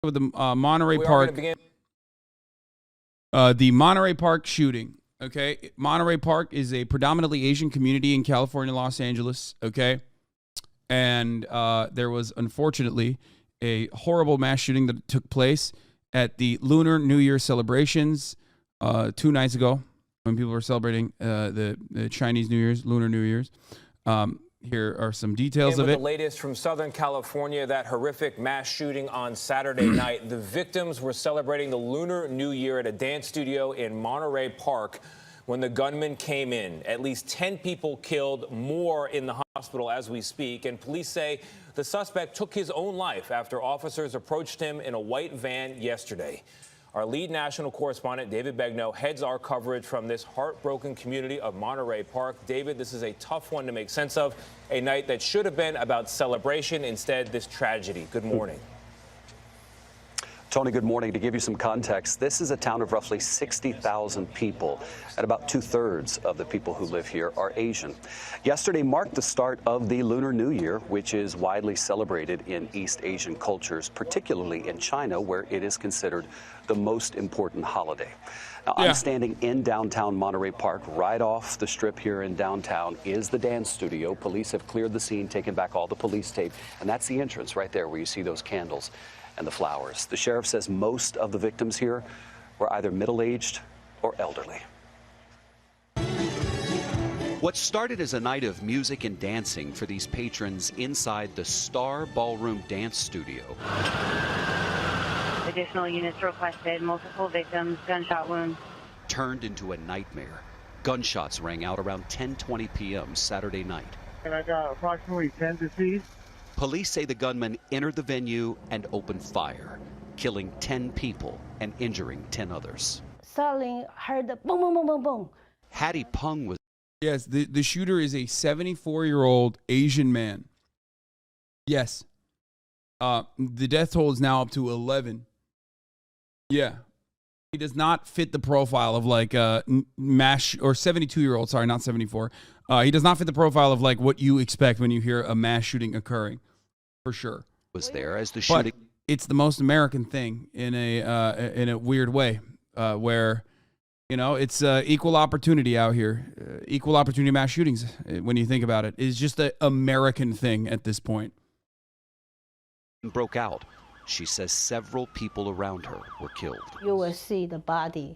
with the Monterey Park. The Monterey Park shooting. Okay, Monterey Park is a predominantly Asian community in California, Los Angeles. Okay, and there was unfortunately a horrible mass shooting that took place at the Lunar New Year celebrations 2 nights ago when people were celebrating the Chinese New Year's, Lunar New Year's. Here are some details of it. The latest from Southern California, that horrific mass shooting on Saturday night. The victims were celebrating the Lunar New Year at a dance studio in Monterey Park when the gunman came in. At least 10 people killed, more in the hospital as we speak. And police say the suspect took his own life after officers approached him in a white van yesterday. Our lead national correspondent, David Begnaud, heads our coverage from this heartbroken community of Monterey Park. David, this is a tough one to make sense of. A night that should have been about celebration. Instead, this tragedy. Good morning. Tony, good morning. To give you some context, this is a town of roughly 60,000 people, and about 2/3 of the people who live here are Asian. Yesterday marked the start of the Lunar New Year, which is widely celebrated in East Asian cultures, particularly in China, where it is considered the most important holiday. Now, I'm standing in downtown Monterey Park. Right off the strip here in downtown is the dance studio. Police have cleared the scene, taken back all the police tape, and that's the entrance right there where you see those candles and the flowers. The sheriff says most of the victims here were either middle-aged or elderly. What started as a night of music and dancing for these patrons inside the Star Ballroom Dance Studio. Additional units requested, multiple victims, gunshot wounds. Turned into a nightmare. Gunshots rang out around 10:20 p.m. Saturday night. And I got approximately 10 deceased. Police say the gunman entered the venue and opened fire, killing 10 people and injuring 10 others. Suddenly heard the boom, boom, boom, boom, boom. Hattie Pung was... Yes, the shooter is a 74-year-old Asian man. Yes. The death toll is now up to 11. Yeah. He does not fit the profile of like mass, or 72-year-old, sorry, not 74. He does not fit the profile of like what you expect when you hear a mass shooting occurring, for sure. Was there as the shooting. But it's the most American thing in a weird way, where, you know, it's equal opportunity out here. Equal opportunity mass shootings, when you think about it, is just an American thing at this point. Broke out. She says several people around her were killed. You will see the body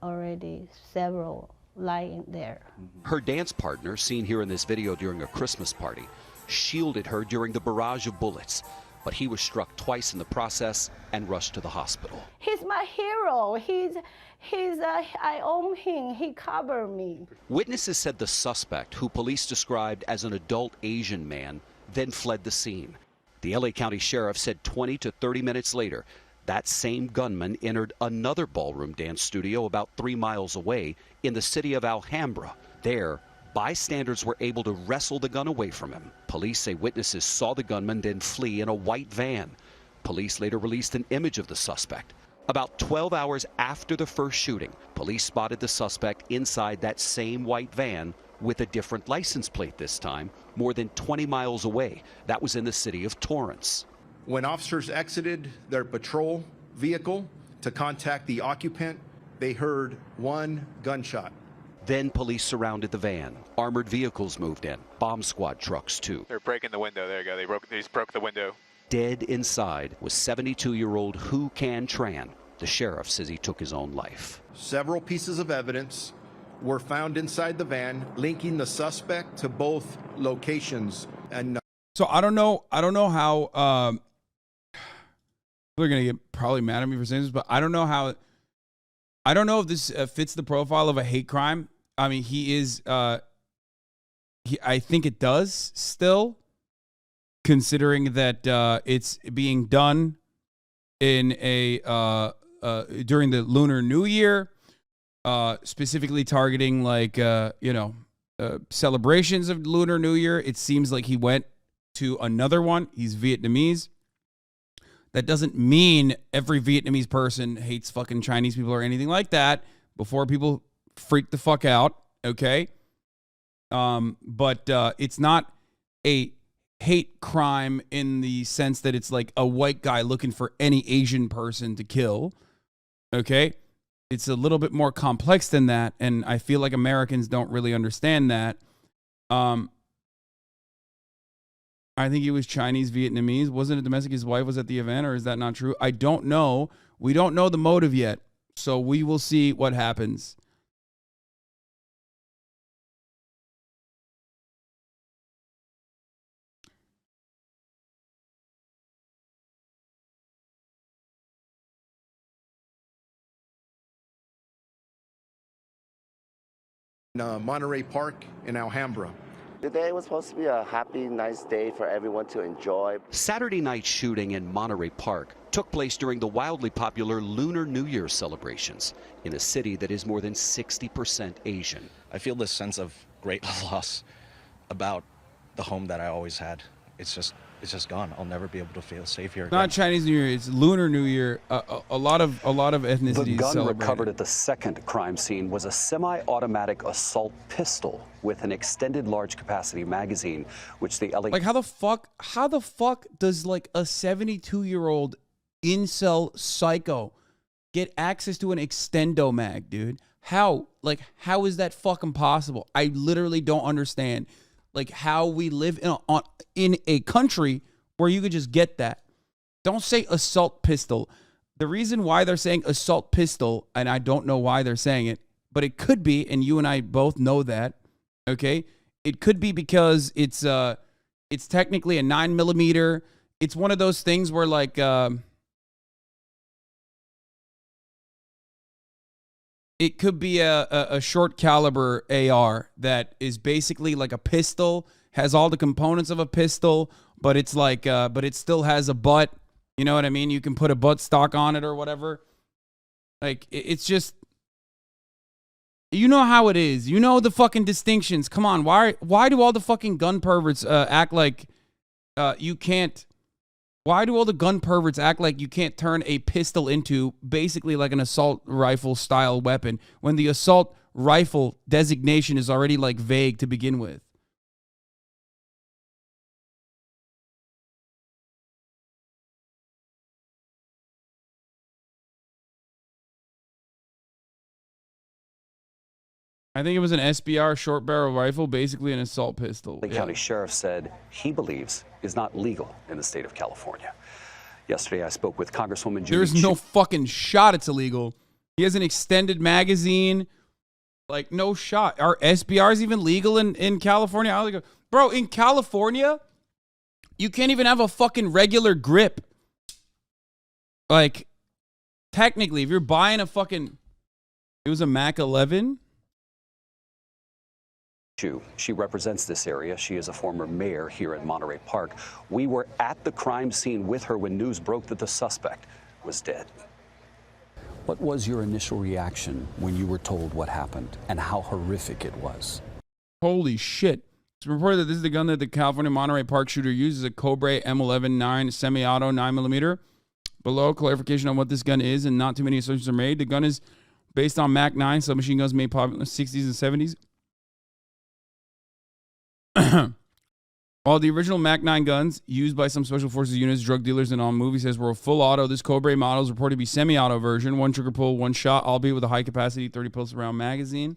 already, several lying there. Her dance partner, seen here in this video during a Christmas party, shielded her during the barrage of bullets, but he was struck twice in the process and rushed to the hospital. He's my hero. I own him. He covered me. Witnesses said the suspect, who police described as an adult Asian man, then fled the scene. The LA County Sheriff said 20 to 30 minutes later, that same gunman entered another ballroom dance studio about 3 miles away in the city of Alhambra. There, bystanders were able to wrestle the gun away from him. Police say witnesses saw the gunman then flee in a white van. Police later released an image of the suspect. About 12 hours after the first shooting, police spotted the suspect inside that same white van with a different license plate this time, more than 20 miles away. That was in the city of Torrance. When officers exited their patrol vehicle to contact the occupant, they heard one gunshot. Then police surrounded the van. Armored vehicles moved in. Bomb squad trucks, too. They're breaking the window. There you go. They just broke the window. Dead inside was 72-year-old Hu Can Tran. The sheriff says he took his own life. Several pieces of evidence were found inside the van, linking the suspect to both locations. And so I don't know how they're gonna get probably mad at me for saying this, but I don't know if this fits the profile of a hate crime. I mean, I think it does still, considering that it's being done in during the Lunar New Year. Specifically targeting like celebrations of Lunar New Year. It seems like he went to another one. He's Vietnamese. That doesn't mean every Vietnamese person hates fucking Chinese people or anything like that. Before people freak the fuck out, okay? But it's not a hate crime in the sense that it's like a white guy looking for any Asian person to kill. Okay? It's a little bit more complex than that, and I feel like Americans don't really understand that. I think he was Chinese Vietnamese. Wasn't it domestic? His wife was at the event, or is that not true? I don't know. We don't know the motive yet, so we will see what happens. Monterey Park in Alhambra. Today was supposed to be a happy, nice day for everyone to enjoy. Saturday night shooting in Monterey Park took place during the wildly popular Lunar New Year celebrations in a city that is more than 60% Asian. I feel this sense of great loss about the home that I always had. It's just gone. I'll never be able to feel safe here. Not Chinese New Year, it's Lunar New Year. A lot of ethnicities The gun celebrate. recovered at the second crime scene was a semi-automatic assault pistol with an extended large capacity magazine, which the LA... Like how the fuck does like a 72-year-old incel psycho get access to an extendo mag, dude? How is that fucking possible? I literally don't understand like how we live in a country where you could just get that. Don't say assault pistol. The reason why they're saying assault pistol, and I don't know why they're saying it, but it could be, and you and I both know that, okay? It could be because it's technically a 9mm. It's one of those things where like it could be a short caliber AR that is basically like a pistol, has all the components of a pistol, but it's like, but it still has a butt. You know what I mean? You can put a butt stock on it or whatever. Like, it's just, you know how it is. You know the fucking distinctions. Come on, why do all the fucking gun perverts act like you can't? Why do all the gun perverts act like you can't turn a pistol into basically like an assault rifle style weapon when the assault rifle designation is already like vague to begin with? I think it was an SBR short barrel rifle, basically an assault pistol. The county sheriff said he believes is not legal in the state of California. Yesterday, I spoke with Congresswoman Judy. There's no fucking shot it's illegal. He has an extended magazine. Like, no shot. Are SBRs even legal in California? I was like, bro, in California, you can't even have a fucking regular grip. Like, technically, if you're buying a fucking... It was a Mac 11? She represents this area. She is a former mayor here in Monterey Park. We were at the crime scene with her when news broke that the suspect was dead. What was your initial reaction when you were told what happened and how horrific it was? Holy shit. It's reported that this is the gun that the California Monterey Park shooter uses, a Cobra M11-9 semi-auto 9mm. Below, clarification on what this gun is, and not too many assertions are made. The gun is based on Mac 9 submachine guns made popular in the 60s and 70s. All the original Mac 9 guns used by some special forces units, drug dealers, and all movie sets were full auto. This Cobra model is reported to be semi-auto version, one trigger pull, one shot, albeit with a high capacity 30 pulse round magazine.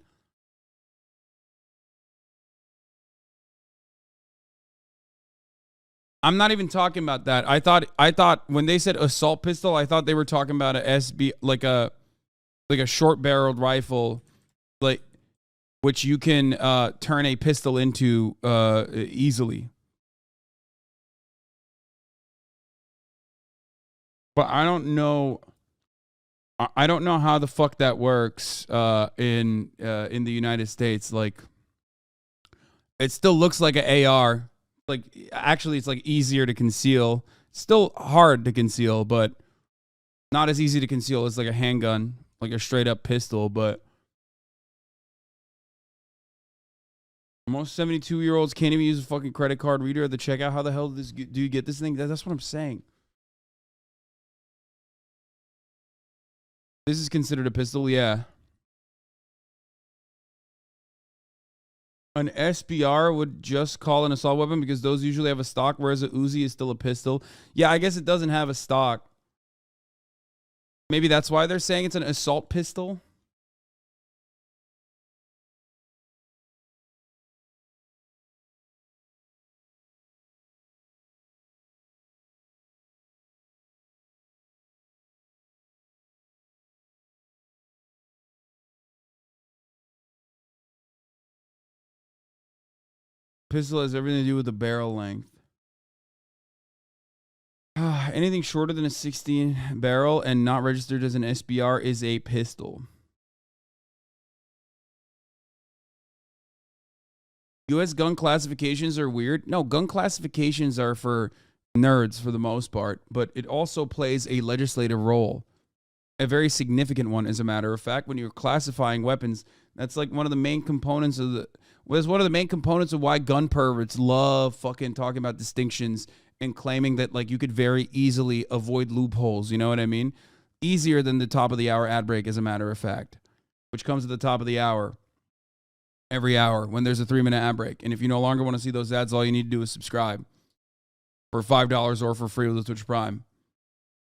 I'm not even talking about that. I thought when they said assault pistol, I thought they were talking about a SB, like a short barreled rifle, like, which you can turn a pistol into easily. But I don't know. I don't know how the fuck that works in the United States. Like, it still looks like an AR. Like, actually, it's like easier to conceal. Still hard to conceal, but not as easy to conceal as like a handgun, like a straight up pistol. But most 72-year-olds can't even use a fucking credit card reader at the checkout. How the hell do you get this thing? That's what I'm saying. This is considered a pistol, yeah. An SBR would just call an assault weapon because those usually have a stock, whereas a Uzi is still a pistol. Yeah, I guess it doesn't have a stock. Maybe that's why they're saying it's an assault pistol. Pistol has everything to do with the barrel length. Anything shorter than a 16 barrel and not registered as an SBR is a pistol. U.S. gun classifications are weird. No, gun classifications are for nerds for the most part, but it also plays a legislative role. A very significant one, as a matter of fact. When you're classifying weapons, that's like one of the main components of the... was one of the main components of why gun perverts love fucking talking about distinctions and claiming that like you could very easily avoid loopholes. You know what I mean? Easier than the top of the hour ad break, as a matter of fact, which comes at the top of the hour every hour when there's a 3-minute ad break. And if you no longer want to see those ads, all you need to do is subscribe for $5 or for free with the Twitch Prime,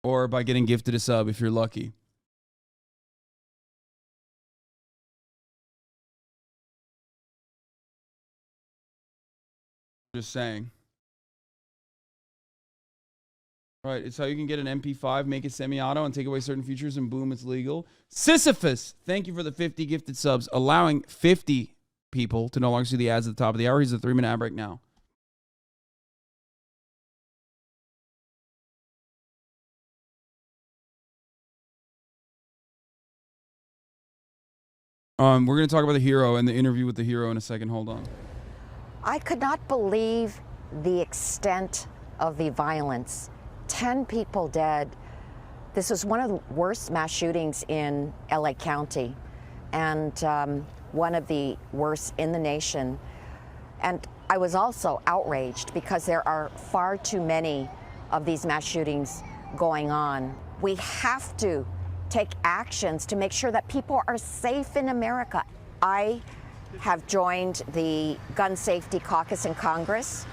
or by getting gifted a sub if you're lucky. Just saying. Right, it's how you can get an MP5, make it semi-auto, and take away certain features, and boom, it's legal. Sisyphus, thank you for the 50 gifted subs, allowing 50 people to no longer see the ads at the top of the hour. He's a 3-minute ad break now. We're going to talk about the hero and the interview with the hero in a second. Hold on. I could not believe the extent of the violence. 10 people dead. This was one of the worst mass shootings in LA County, and one of the worst in the nation. And I was also outraged because there are far too many of these mass shootings going on. We have to take actions to make sure that people are safe in America. I have joined the Gun Safety Caucus in Congress,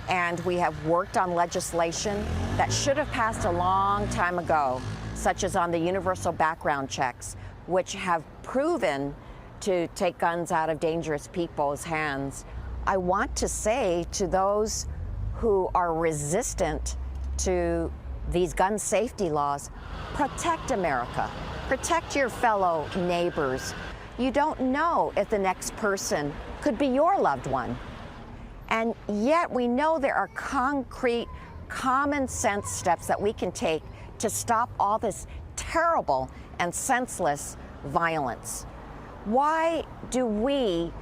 and we have worked on legislation that should have passed a long time ago, such as on the universal background checks, which have proven to take guns out of dangerous people's hands. I want to say to those who are resistant to these gun safety laws, protect America, protect your fellow neighbors. You don't know if the next person could be your loved one. And yet we know there are concrete, common sense steps that we can take to stop all this terrible and senseless violence. Why do we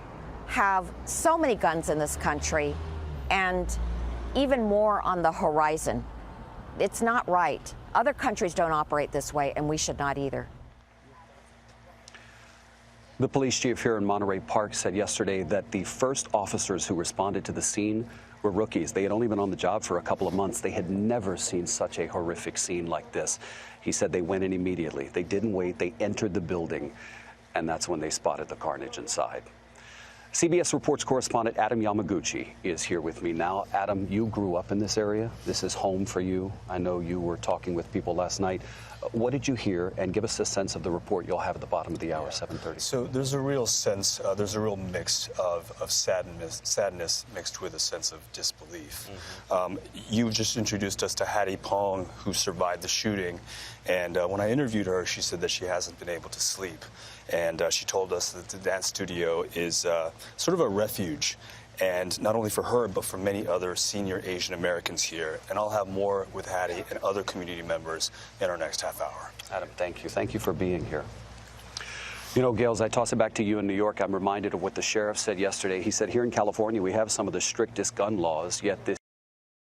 have so many guns in this country and even more on the horizon? It's not right. Other countries don't operate this way, and we should not either. The police chief here in Monterey Park said yesterday that the first officers who responded to the scene were rookies. They had only been on the job for a couple of months. They had never seen such a horrific scene like this. He said they went in immediately. They didn't wait. They entered the building, and that's when they spotted the carnage inside. CBS Reports correspondent Adam Yamaguchi is here with me now. Adam, you grew up in this area. This is home for you. I know you were talking with people last night. What did you hear? And give us a sense of the report you'll have at the bottom of the hour, 7:30. So there's a real sense, there's a real mix of sadness mixed with a sense of disbelief. You just introduced us to Hattie Pong, who survived the shooting. And when I interviewed her, she said that she hasn't been able to sleep. And she told us that the dance studio is sort of a refuge, and not only for her, but for many other senior Asian Americans here. And I'll have more with Hattie and other community members in our next half hour. Adam, thank you. Thank you for being here. You know, Gail, as I toss it back to you in New York, I'm reminded of what the sheriff said yesterday. He said here in California, we have some of the strictest gun laws, yet this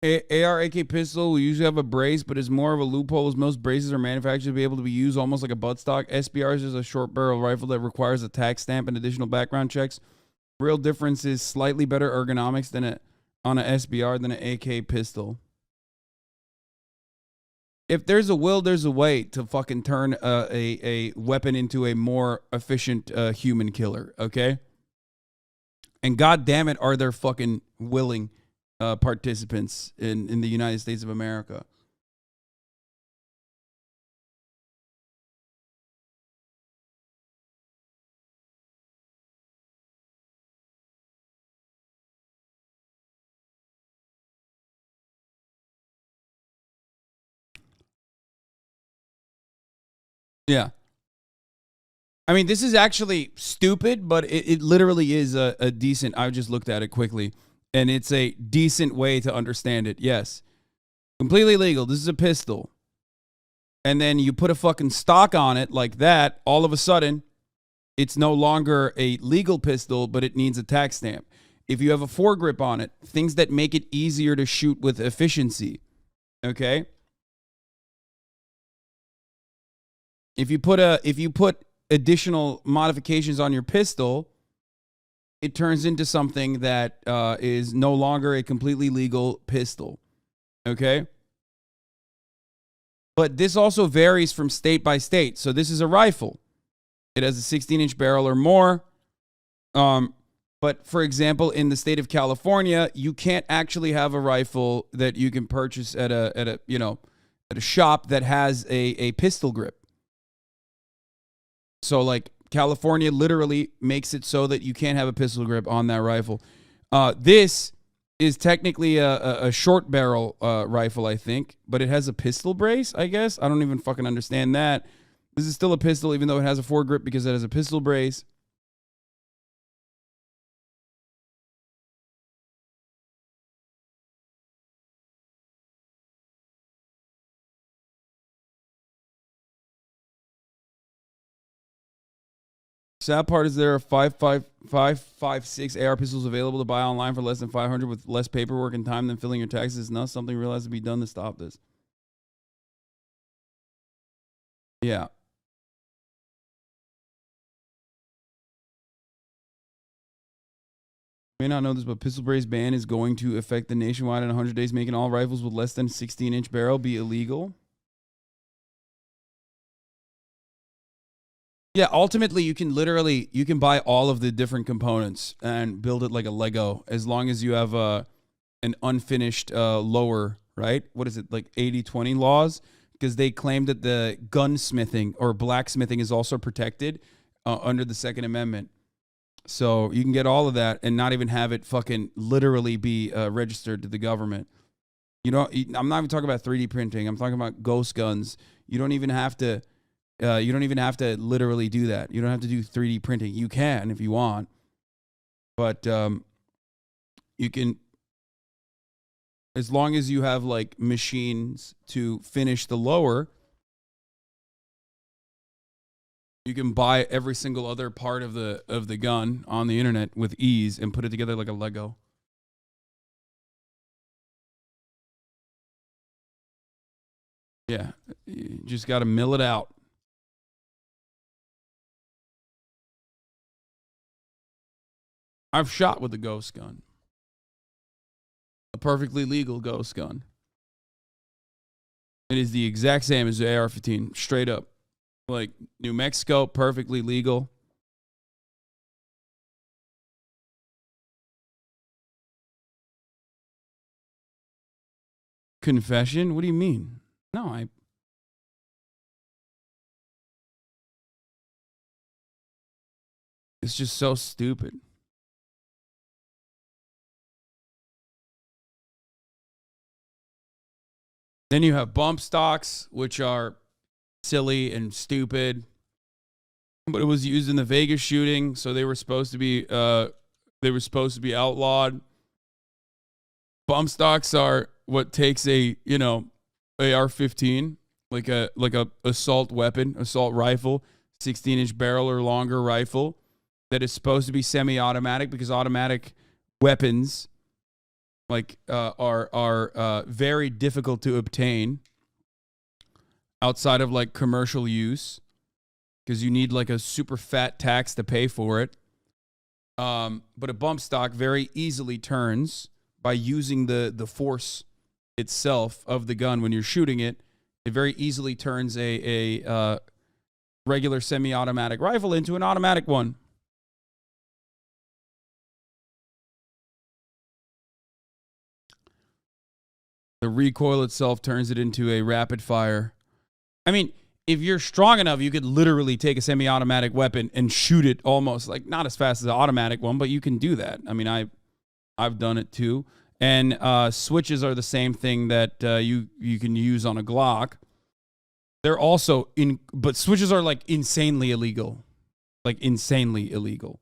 AR-AK pistol will usually have a brace, but is more of a loophole as most braces are manufactured to be able to be used almost like a buttstock. SBRs is a short barrel rifle that requires a tax stamp and additional background checks. Real difference is slightly better ergonomics than on an SBR than an AK pistol. If there's a will, there's a way to fucking turn a weapon into a more efficient human killer, okay? And God damn it, are there fucking willing participants in the United States of America. Yeah. I mean, this is actually stupid, but it literally is a decent, I just looked at it quickly, and it's a decent way to understand it. Yes. Completely legal. This is a pistol. And then you put a fucking stock on it like that, all of a sudden, it's no longer a legal pistol, but it needs a tax stamp. If you have a foregrip on it, things that make it easier to shoot with efficiency. Okay? If you put additional modifications on your pistol, it turns into something that is no longer a completely legal pistol. Okay? But this also varies from state by state. So this is a rifle. It has a 16-inch barrel or more. But for example, in the state of California, you can't actually have a rifle that you can purchase at a shop that has a pistol grip. So like California literally makes it so that you can't have a pistol grip on that rifle. This is technically a short barrel rifle, I think, but it has a pistol brace, I guess. I don't even fucking understand that. This is still a pistol, even though it has a foregrip because it has a pistol brace. Sad part is there are 5.56 AR pistols available to buy online for less than $500 with less paperwork and time than filling your taxes. Now something real has to be done to stop this. Yeah. May not know this, but pistol brace ban is going to affect the nationwide in 100 days, making all rifles with less than 16-inch barrel be illegal. Yeah, ultimately, you can buy all of the different components and build it like a Lego as long as you have an unfinished lower, right? What is it, like 80-20 laws? Because they claim that the gunsmithing or blacksmithing is also protected under the Second Amendment. So you can get all of that and not even have it fucking literally be registered to the government. You know, I'm not even talking about 3D printing. I'm talking about ghost guns. You don't even have to literally do that. You don't have to do 3D printing. You can if you want, but you can, as long as you have like machines to finish the lower, you can buy every single other part of the gun on the internet with ease and put it together like a Lego. Yeah, you just got to mill it out. I've shot with a ghost gun. A perfectly legal ghost gun. It is the exact same as the AR-15, straight up. Like New Mexico, perfectly legal. Confession? What do you mean? No, it's just so stupid. Then you have bump stocks, which are silly and stupid. But it was used in the Vegas shooting, so they were supposed to be outlawed. Bump stocks are what takes a, AR-15, like a assault weapon, assault rifle, 16-inch barrel or longer rifle that is supposed to be semi-automatic because automatic weapons are very difficult to obtain outside of like commercial use because you need like a super fat tax to pay for it. But a bump stock very easily turns by using the force itself of the gun when you're shooting it. It very easily turns a regular semi-automatic rifle into an automatic one. The recoil itself turns it into a rapid fire. I mean, if you're strong enough, you could literally take a semi-automatic weapon and shoot it almost like not as fast as an automatic one, but you can do that. I mean, I've done it too. And switches are the same thing that you can use on a Glock. They're also but switches are like insanely illegal. Like insanely illegal.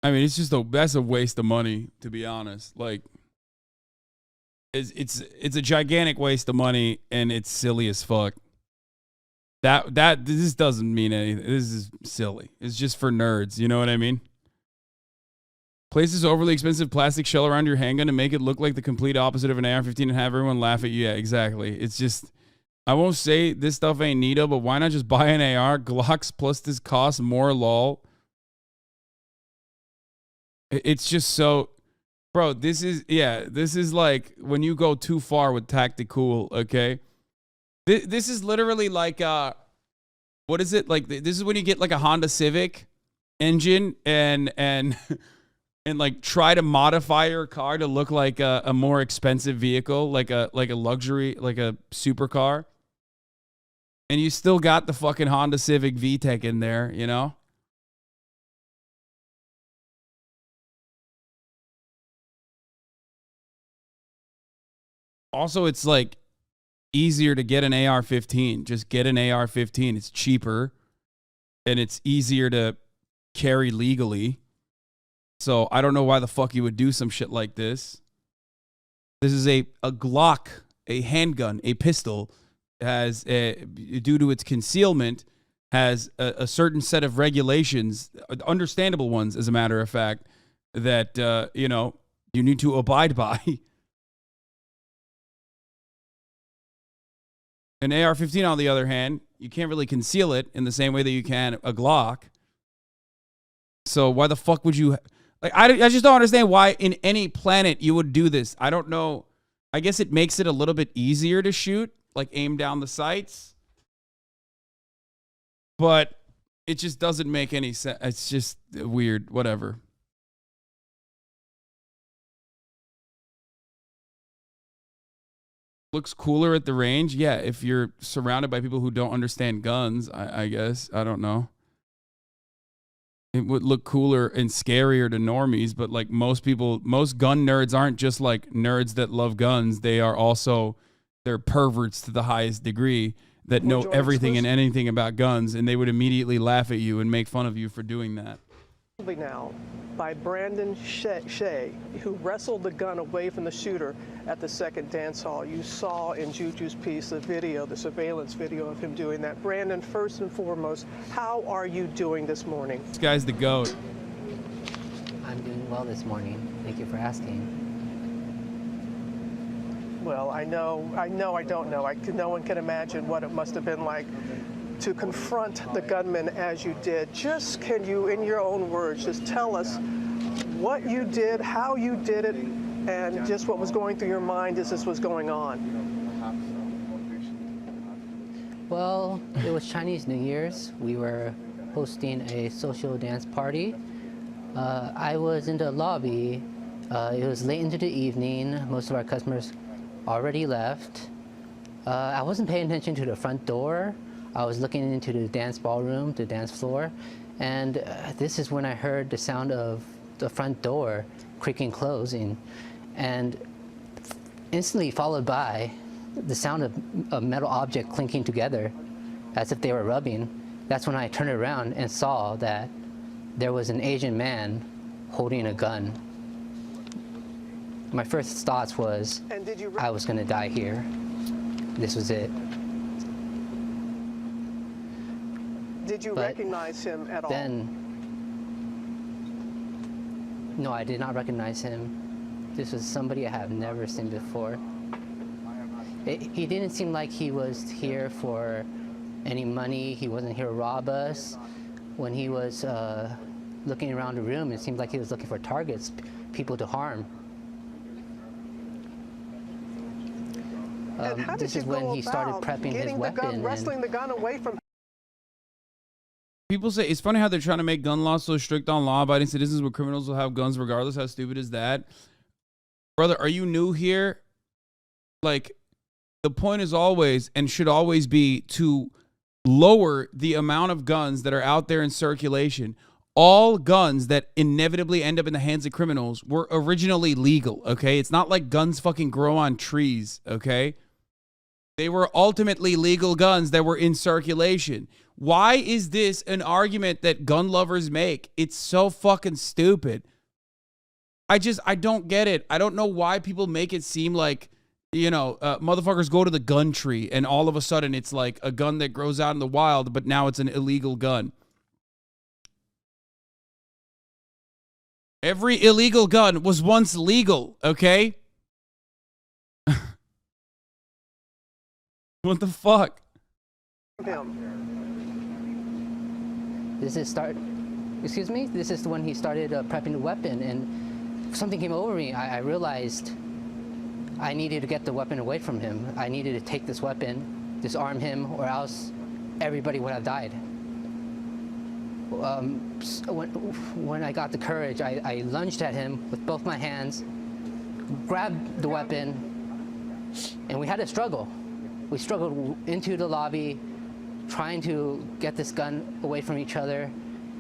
I mean, it's just that's a waste of money, to be honest. Like, it's a gigantic waste of money, and it's silly as fuck. This doesn't mean anything. This is silly. It's just for nerds. You know what I mean? Place this overly expensive plastic shell around your handgun to make it look like the complete opposite of an AR-15 and have everyone laugh at you. Yeah, exactly. It's just, I won't say this stuff ain't neato, but why not just buy an AR? Glocks plus this costs more, lol. It's just so, bro, this is like when you go too far with tactical, okay? This is literally like, what is it? Like, this is when you get like a Honda Civic engine and like try to modify your car to look like a more expensive vehicle, like a luxury, like a supercar. And you still got the fucking Honda Civic VTEC in there, you know? Also, it's like easier to get an AR-15. Just get an AR-15. It's cheaper and it's easier to carry legally. So I don't know why the fuck you would do some shit like this. This is a Glock, a handgun, a pistol, has due to its concealment, has a certain set of regulations, understandable ones, as a matter of fact, that you need to abide by. An AR-15, on the other hand, you can't really conceal it in the same way that you can a Glock. So why the fuck would you... Like, I just don't understand why in any planet you would do this. I don't know. I guess it makes it a little bit easier to shoot, like aim down the sights. But it just doesn't make any sense. It's just weird. Whatever. Looks cooler at the range. Yeah, if you're surrounded by people who don't understand guns, I guess. I don't know. It would look cooler and scarier to normies, but like most people, most gun nerds aren't just like nerds that love guns. They are also, they're perverts to the highest degree that know everything and anything about guns, and they would immediately laugh at you and make fun of you for doing that. Now by Brandon Shea, who wrestled the gun away from the shooter at the second dance hall. You saw in Juju's piece the video, the surveillance video of him doing that. Brandon, first and foremost, how are you doing this morning? This guy's the GOAT. I'm doing well this morning. Thank you for asking. Well, I don't know. No one can imagine what it must have been like to confront the gunman as you did. Just can you, in your own words, just tell us what you did, how you did it, and just what was going through your mind as this was going on? Well, it was Chinese New Year's. We were hosting a social dance party. I was in the lobby. It was late into the evening. Most of our customers already left. I wasn't paying attention to the front door. I was looking into the dance ballroom, the dance floor, and this is when I heard the sound of the front door creaking closing. And instantly followed by the sound of a metal object clinking together as if they were rubbing. That's when I turned around and saw that there was an Asian man holding a gun. My first thoughts was I was gonna die here. This was it. Did you recognize him at all? No, I did not recognize him. This was somebody I have never seen before. He didn't seem like he was here for any money. He wasn't here to rob us. When he was looking around the room, it seemed like he was looking for targets, people to harm. This is when he started prepping his weapon. Wrestling the gun away from. People say it's funny how they're trying to make gun laws so strict on law-abiding citizens, where criminals will have guns regardless. How stupid is that? Brother, are you new here? Like, the point is always and should always be to lower the amount of guns that are out there in circulation. All guns that inevitably end up in the hands of criminals were originally legal, okay? It's not like guns fucking grow on trees, okay? They were ultimately legal guns that were in circulation. Why is this an argument that gun lovers make? It's so fucking stupid. I don't get it. I don't know why people make it seem like, you know, motherfuckers go to the gun tree and all of a sudden it's like a gun that grows out in the wild, but now it's an illegal gun. Every illegal gun was once legal, okay? What the fuck? This is when he started prepping the weapon, and something came over me. I realized I needed to get the weapon away from him. I needed to take this weapon, disarm him, or else everybody would have died. When I got the courage, I lunged at him with both my hands, grabbed the weapon, and we had a struggle. We struggled into the lobby, trying to get this gun away from each other.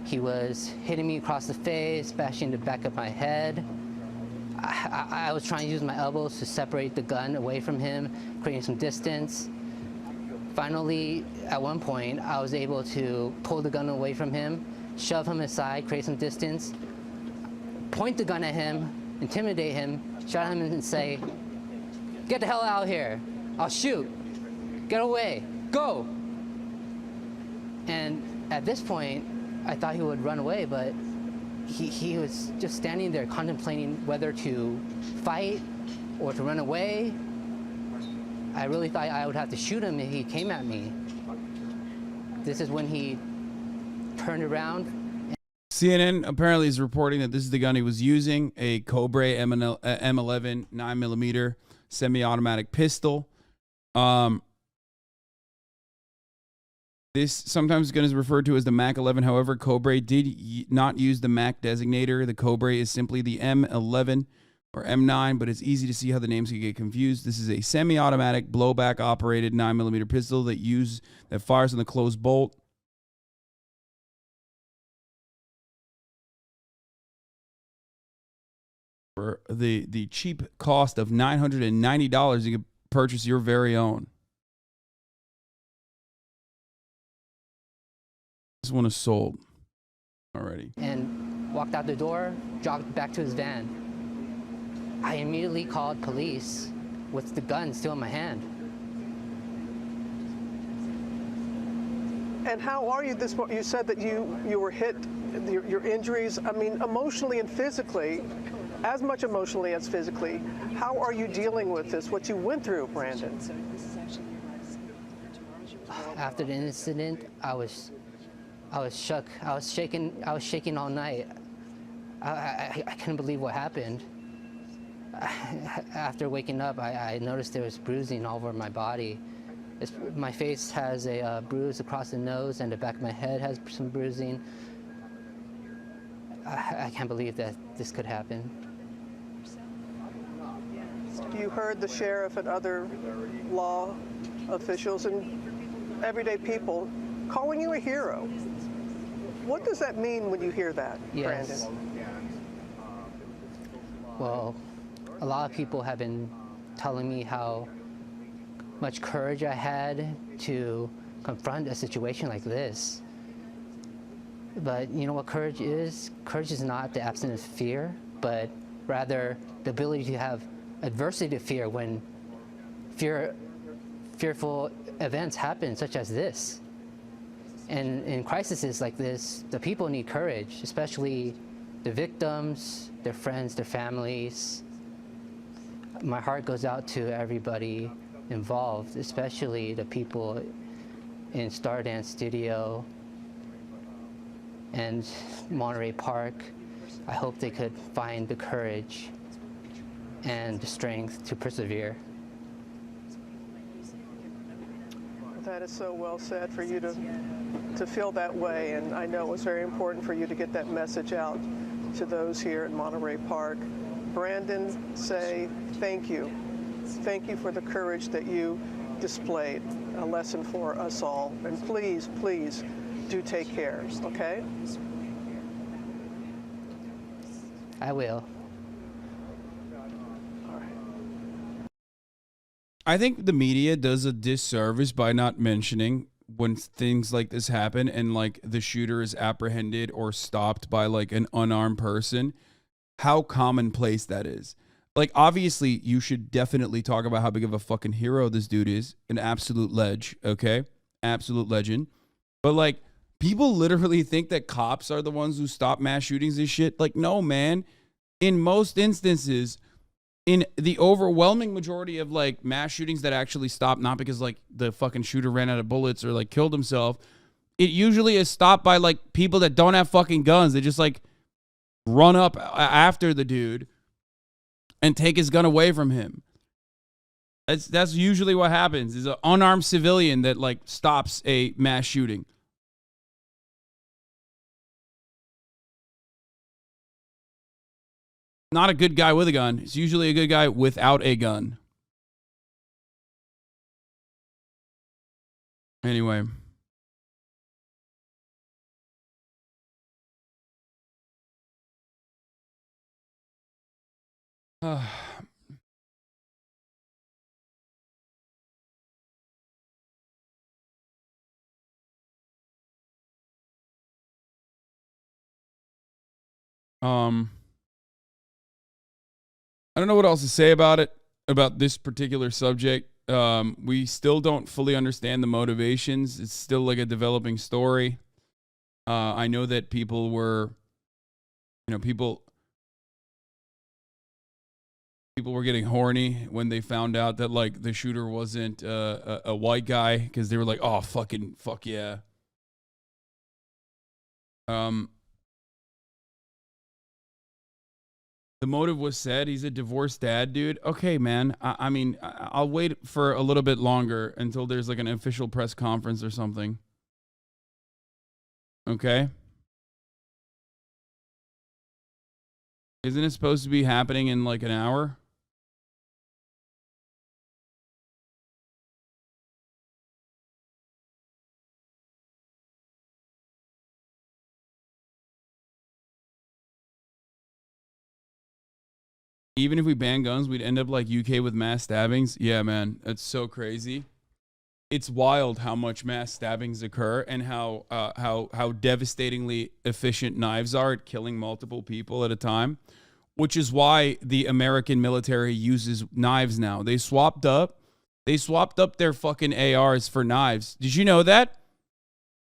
He was hitting me across the face, bashing the back of my head. I was trying to use my elbows to separate the gun away from him, creating some distance. Finally, at one point, I was able to pull the gun away from him, shove him aside, create some distance, point the gun at him, intimidate him, shout at him and say, "Get the hell out of here. I'll shoot. Get away. Go." And at this point, I thought he would run away, but he was just standing there contemplating whether to fight or to run away. I really thought I would have to shoot him if he came at me. This is when he turned around. CNN apparently is reporting that this is the gun he was using, a Cobra M11 9mm semi-automatic pistol. This sometimes gun is referred to as the Mac 11. However, Cobra did not use the Mac designator. The Cobra is simply the M11 or M9, but it's easy to see how the names can get confused. This is a semi-automatic blowback operated 9mm pistol that fires on the closed bolt. For the cheap cost of $990, you can purchase your very own. This one is sold already. And walked out the door, jogged back to his van. I immediately called police with the gun still in my hand. And how are you this morning? You said that you were hit, your injuries, I mean, emotionally and physically, as much emotionally as physically. How are you dealing with this, what you went through, Brandon? After the incident, I was shook. I was shaking all night. I couldn't believe what happened. After waking up, I noticed there was bruising all over my body. My face has a bruise across the nose, and the back of my head has some bruising. I can't believe that this could happen. You heard the sheriff and other law officials and everyday people calling you a hero. What does that mean when you hear that, Yes. Brandon? Well, a lot of people have been telling me how much courage I had to confront a situation like this. But you know what courage is? Courage is not the absence of fear, but rather the ability to have adversity to fear when fearful events happen, such as this. And in crises like this, the people need courage, especially the victims, their friends, their families. My heart goes out to everybody involved, especially the people in Stardance Studio and Monterey Park. I hope they could find the courage and the strength to persevere. That is so well said for you to feel that way, and I know it was very important for you to get that message out to those here in Monterey Park. Brandon, say thank you. Thank you for the courage that you displayed, a lesson for us all. And please, please do take care, okay? I will. I think the media does a disservice by not mentioning when things like this happen and like the shooter is apprehended or stopped by like an unarmed person, how commonplace that is. Like, obviously, you should definitely talk about how big of a fucking hero this dude is. An absolute ledge, okay? Absolute legend. But, like, people literally think that cops are the ones who stop mass shootings and shit. Like, no, man. In most instances, in the overwhelming majority of, like, mass shootings that actually stop, not because, like, the fucking shooter ran out of bullets or, like, killed himself, it usually is stopped by, like, people that don't have fucking guns. They just, like, run up after the dude and take his gun away from him. That's usually what happens, is an unarmed civilian that, like, stops a mass shooting. Not a good guy with a gun. It's usually a good guy without a gun. Anyway. I don't know what else to say about it, about this particular subject. We still don't fully understand the motivations. It's still like a developing story. I know that people were, people were getting horny when they found out that, like, the shooter wasn't a white guy, because they were like, oh, fuck yeah. The motive was said. He's a divorced dad, dude. Okay, man. I mean, I'll wait for a little bit longer until there's like an official press conference or something. Okay? Isn't it supposed to be happening in like an hour? Even if we ban guns, we'd end up like UK with mass stabbings. Yeah, man, that's so crazy. It's wild how much mass stabbings occur and how devastatingly efficient knives are at killing multiple people at a time, which is why the American military uses knives now. They swapped up their fucking ARs for knives. Did you know that?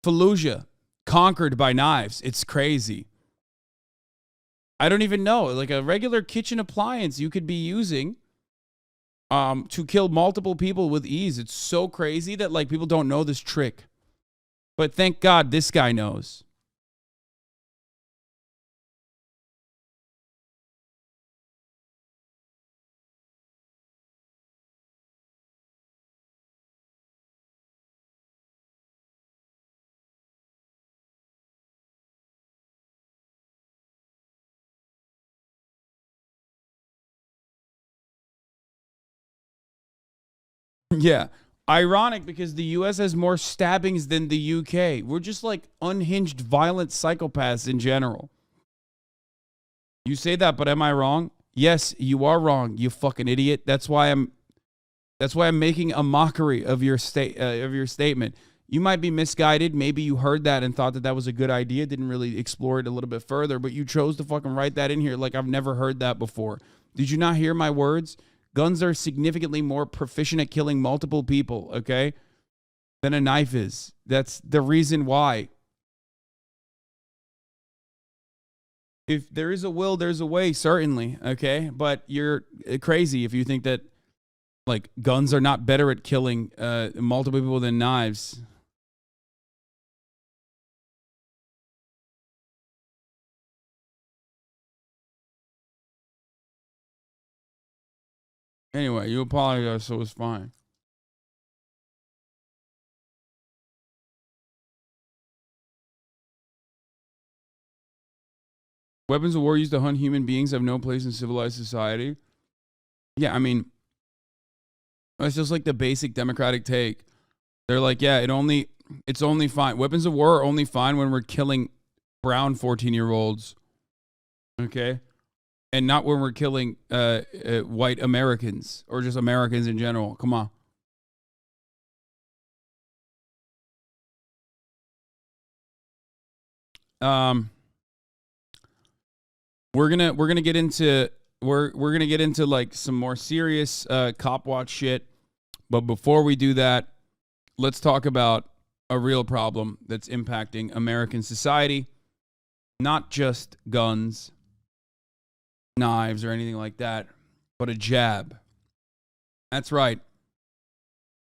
Fallujah conquered by knives. It's crazy. I don't even know, like a regular kitchen appliance you could be using to kill multiple people with ease. It's so crazy that, like, people don't know this trick. But thank God this guy knows. Yeah. Ironic, because the US has more stabbings than the UK. We're just like unhinged, violent psychopaths in general. You say that, but am I wrong? Yes, you are wrong, you fucking idiot. That's why I'm That's why I'm making a mockery of your statement. You might be misguided. Maybe you heard that and thought that that was a good idea. Didn't really explore it a little bit further, but you chose to fucking write that in here like I've never heard that before. Did you not hear my words? Guns are significantly more proficient at killing multiple people, okay, than a knife is. That's the reason why. If there is a will, there's a way, certainly, okay? But you're crazy if you think that, like, guns are not better at killing multiple people than knives. Anyway, you apologize, so it's fine. Weapons of war used to hunt human beings have no place in civilized society. Yeah, I mean, it's just like the basic democratic take. They're like, yeah, it's only fine. Weapons of war are only fine when we're killing brown 14-year-olds. Okay? And not when we're killing white Americans or just Americans in general. Come on. We're gonna get into like some more serious cop watch shit. But before we do that, let's talk about a real problem that's impacting American society. Not just guns, knives, or anything like that, but a jab. That's right.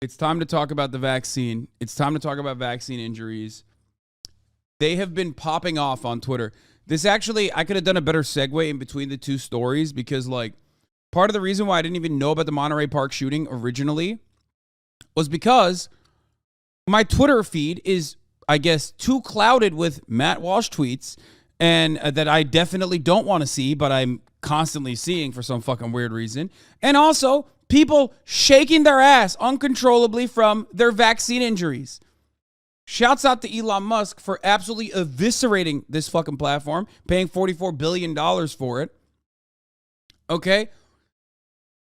It's time to talk about the vaccine. It's time to talk about vaccine injuries. They have been popping off on Twitter. This actually, I could have done a better segue in between the two stories because, like, part of the reason why I didn't even know about the Monterey Park shooting originally was because my Twitter feed is, I guess, too clouded with Matt Walsh tweets and that I definitely don't want to see, but I'm constantly seeing for some fucking weird reason. And also people shaking their ass uncontrollably from their vaccine injuries. Shouts out to Elon Musk for absolutely eviscerating this fucking platform, paying $44 billion for it. Okay?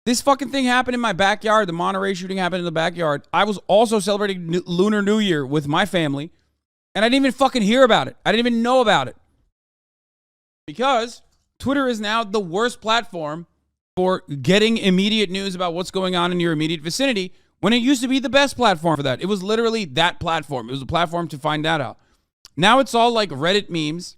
This fucking thing happened in my backyard. The Monterey shooting happened in the backyard. I was also celebrating Lunar New Year with my family, and I didn't even fucking hear about it. I didn't even know about it. Because Twitter is now the worst platform for getting immediate news about what's going on in your immediate vicinity, when it used to be the best platform for that. It was literally that platform. It was a platform to find that out. Now it's all like Reddit memes.